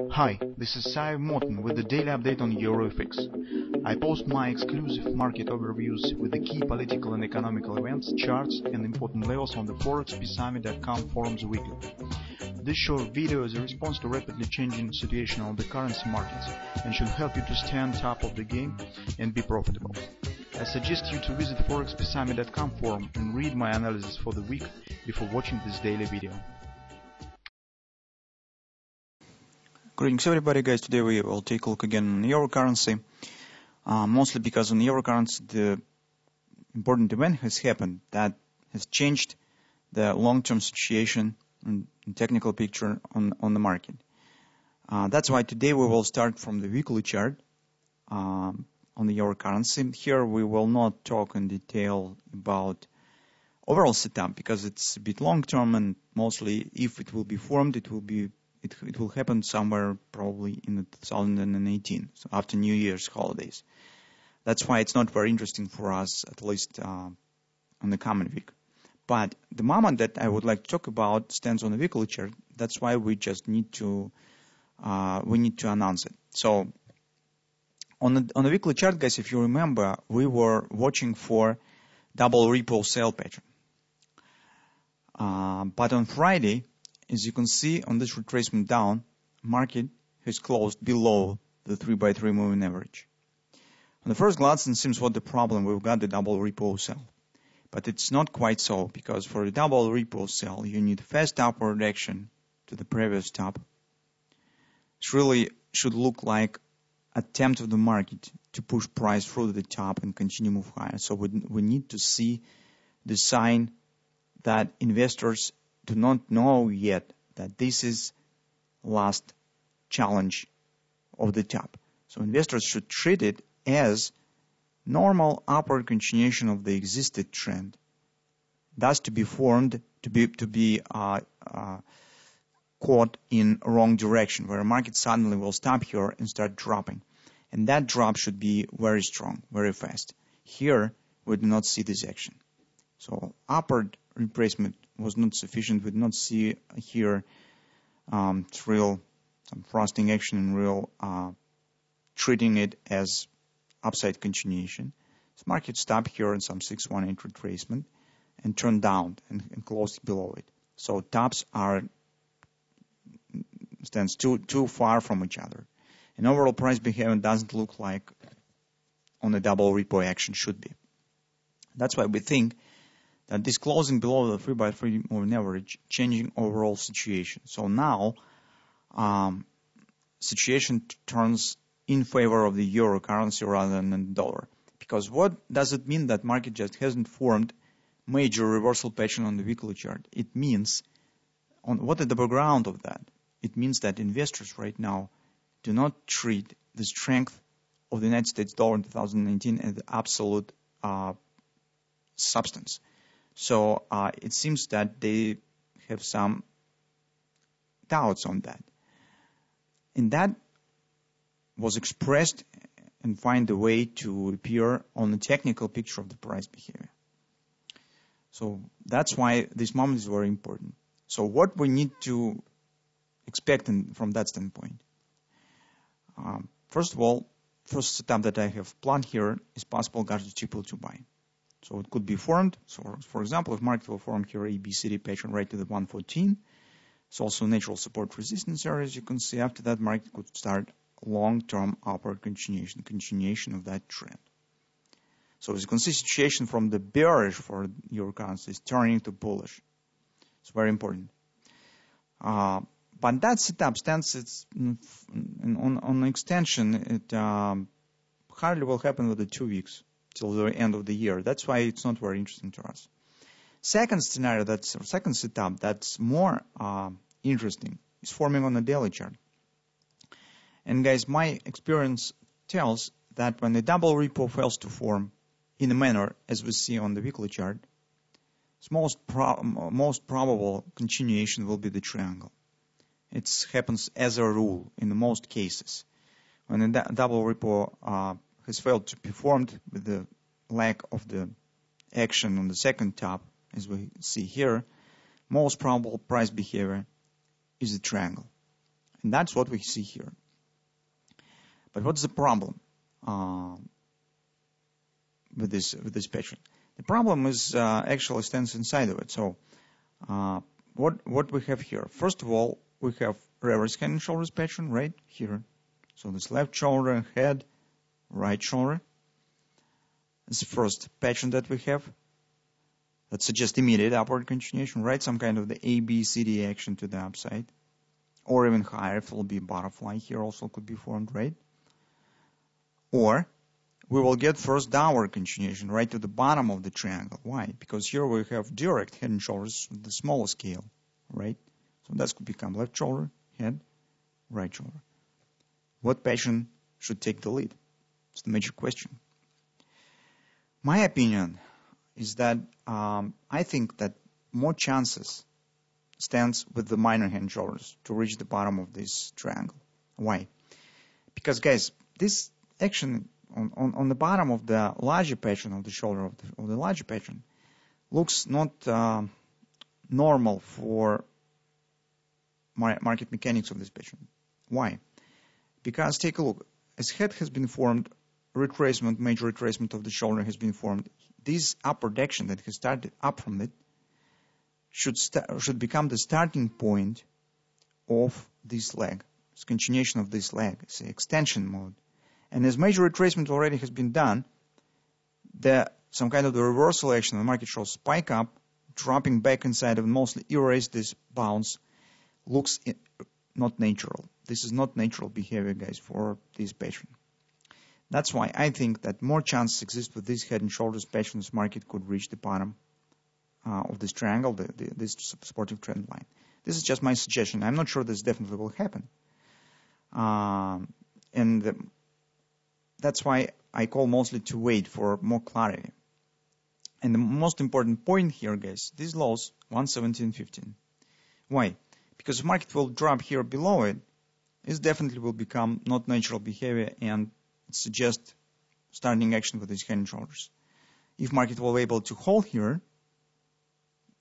Hi, this is Sive Morten with the daily update on EURUSD. I post my exclusive market overviews with the key political and economical events, charts and important levels on the ForexPeaceArmy.com forums weekly. This short video is a response to rapidly changing situation on the currency markets and should help you to stay on top of the game and be profitable. I suggest you to visit ForexPeaceArmy.com forum and read my analysis for the week before watching this daily video. Greetings everybody, guys. Today we will take a look again on euro currency, mostly because on euro currency the important event has happened that has changed the long-term situation and technical picture on the market. That's why today we will start from the weekly chart on the euro currency. Here we will not talk in detail about overall setup because it's a bit long-term, and mostly if it will be formed, it will happen somewhere probably in 2018, so after New Year's holidays. That's why it's not very interesting for us, at least on the coming week. But the moment that I would like to talk about stands on the weekly chart. That's why we just need to announce it. So on the weekly chart, guys, if you remember, we were watching for double repo sell pattern. But on Friday, as you can see on this retracement down, market has closed below the 3x3 moving average. On the first glance, it seems what the problem, we've got the double repo sell. But it's not quite so, because for a double repo sell, you need fast upward action to the previous top. It really should look like attempt of the market to push price through the top and continue move higher. So we need to see the sign that investors do not know yet that this is last challenge of the top. So investors should treat it as normal upward continuation of the existing trend, thus to be formed, to be caught in wrong direction, where a market suddenly will stop here and start dropping. And that drop should be very strong, very fast. Here, we do not see this action. So upward retracement was not sufficient. We did not see here some frosting action and real treating it as upside continuation. This market stopped here in some 618 retracement and turned down and closed below it. So tops stands too far from each other. And overall price behavior doesn't look like on the double repo action should be. That's why we think that this closing below the 3x3 moving average, changing overall situation. So now, situation turns in favor of the euro currency rather than the dollar. Because what does it mean that market just hasn't formed major reversal pattern on the weekly chart? It means, what is the background of that? It means that investors right now do not treat the strength of the United States dollar in 2019 as the absolute substance. So it seems that they have some doubts on that. And that was expressed and find a way to appear on the technical picture of the price behavior. So that's why this moment is very important. So what we need to expect from that standpoint? First of all, first setup that I have planned here is possible garbage triple to buy. So it could be formed. So, for example, if market will form here ABCD pattern right to the 114, it's also natural support resistance area, as you can see. After that, market could start long-term upward continuation of that trend. So as you can see, situation from the bearish for euro currency is turning to bullish. It's very important. But that setup stands on extension. It hardly will happen within 2 weeks till the end of the year. That's why it's not very interesting to us. Second scenario, second setup that's more interesting is forming on the daily chart. And guys, my experience tells that when the double repo fails to form in a manner as we see on the weekly chart, most probable continuation will be the triangle. It happens as a rule in most cases. When the double repo has failed to be formed with the lack of the action on the second top, as we see here, most probable price behavior is a triangle. And that's what we see here. But what's the problem with this pattern? The problem is actually stands inside of it. So what we have here? First of all, we have reverse head and shoulders pattern right here. So this left shoulder, head, right shoulder. It's the first pattern that we have. That suggests immediate upward continuation, right? Some kind of the A, B, C, D action to the upside. Or even higher, if it will be a butterfly here also could be formed, right? Or we will get first downward continuation right to the bottom of the triangle. Why? Because here we have direct head and shoulders with the smaller scale, right? So that could become left shoulder, head, right shoulder. What pattern should take the lead? It's the major question. My opinion is that I think that more chances stands with the minor head and shoulders to reach the bottom of this triangle. Why? Because, guys, this action on the bottom of the larger pattern of the shoulder of the larger pattern looks not normal for market mechanics of this pattern. Why? Because take a look. As head has been formed, retracement, major retracement of the shoulder has been formed. This upward action that has started up from it should become the starting point of this leg. It's continuation of this leg. It's an extension mode. And as major retracement already has been done, some kind of the reversal action on the market shows spike up, dropping back inside and mostly erase this bounce. Looks not natural. This is not natural behavior, guys, for this pattern. That's why I think that more chances exist with this head and shoulders pattern. This market could reach the bottom of this triangle, this supportive trend line. This is just my suggestion. I'm not sure this definitely will happen. That's why I call mostly to wait for more clarity. And the most important point here, guys, these lows, 117.15. Why? Because if market will drop here below it, it definitely will become not natural behavior and suggest starting action with these head and shoulders. If market will be able to hold here,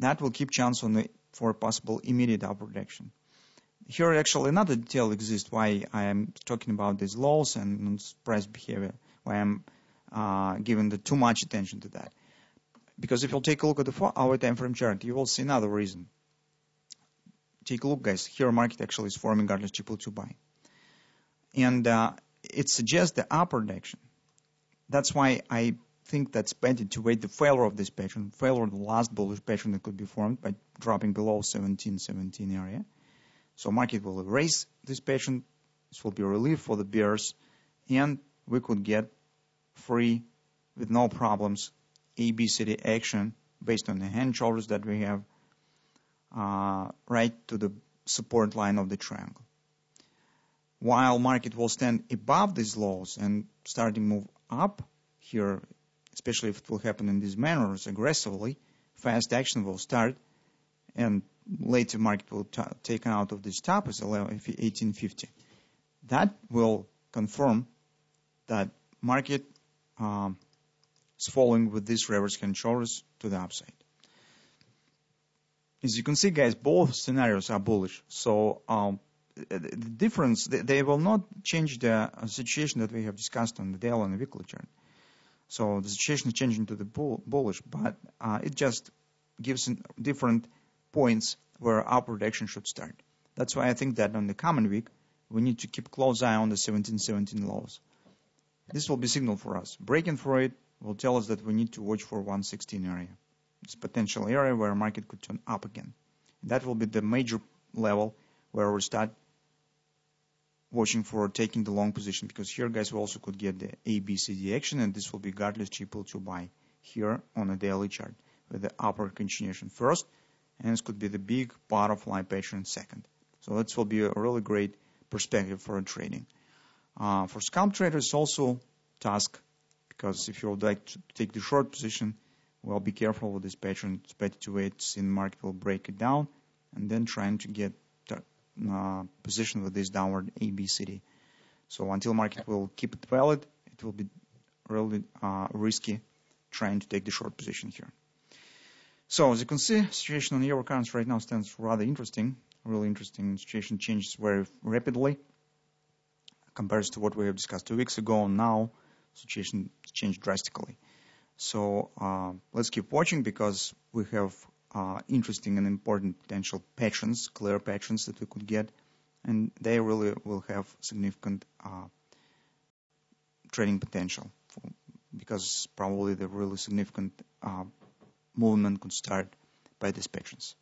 that will keep chance for a possible immediate upward action. Here actually another detail exists why I am talking about these lows and price behavior, why I'm giving too much attention to that. Because if you'll take a look at the 4-hour time frame chart, you will see another reason. Take a look, guys. Here market actually is forming regardless triple to buy. And it suggests the upward action. That's why I think that's better to wait the failure of this pattern, failure of the last bullish pattern that could be formed by dropping below 17 area. So market will erase this pattern. This will be a relief for the bears, and we could get free with no problems ABCD action based on the hand and shoulders that we have right to the support line of the triangle. While market will stand above these lows and starting move up here, especially if it will happen in these manners aggressively, fast action will start, and later market will take out of this top as 1850. That will confirm that market is following with this reverse head and shoulders to the upside. As you can see, guys, both scenarios are bullish. So the difference, they will not change the situation that we have discussed on the daily and the weekly chart. So the situation is changing to the bullish, but it just gives different points where upward action should start. That's why I think that on the coming week, we need to keep close eye on the 1717 lows. This will be signal for us. Breaking for it will tell us that we need to watch for 116 area. It's a potential area where market could turn up again. That will be the major level where we start watching for taking the long position, because here, guys, we also could get the ABCD action, and this will be regardless triple to buy here on a daily chart with the upward continuation first, and this could be the big butterfly pattern second. So this will be a really great perspective for trading. For scalp traders, also task, because if you would like to take the short position, well, be careful with this pattern. It's better to wait, see the market will break it down, and then trying to get position with this downward ABCD. So until market will keep it valid, it will be really risky trying to take the short position here. So as you can see, situation on euro currency right now stands rather interesting. really interesting situation, changes very rapidly compared to what we have discussed 2 weeks ago. Now, situation changed drastically. So let's keep watching, because we have interesting and important potential patterns, clear patterns that we could get, and they really will have significant trading potential, because probably the really significant movement could start by these patterns.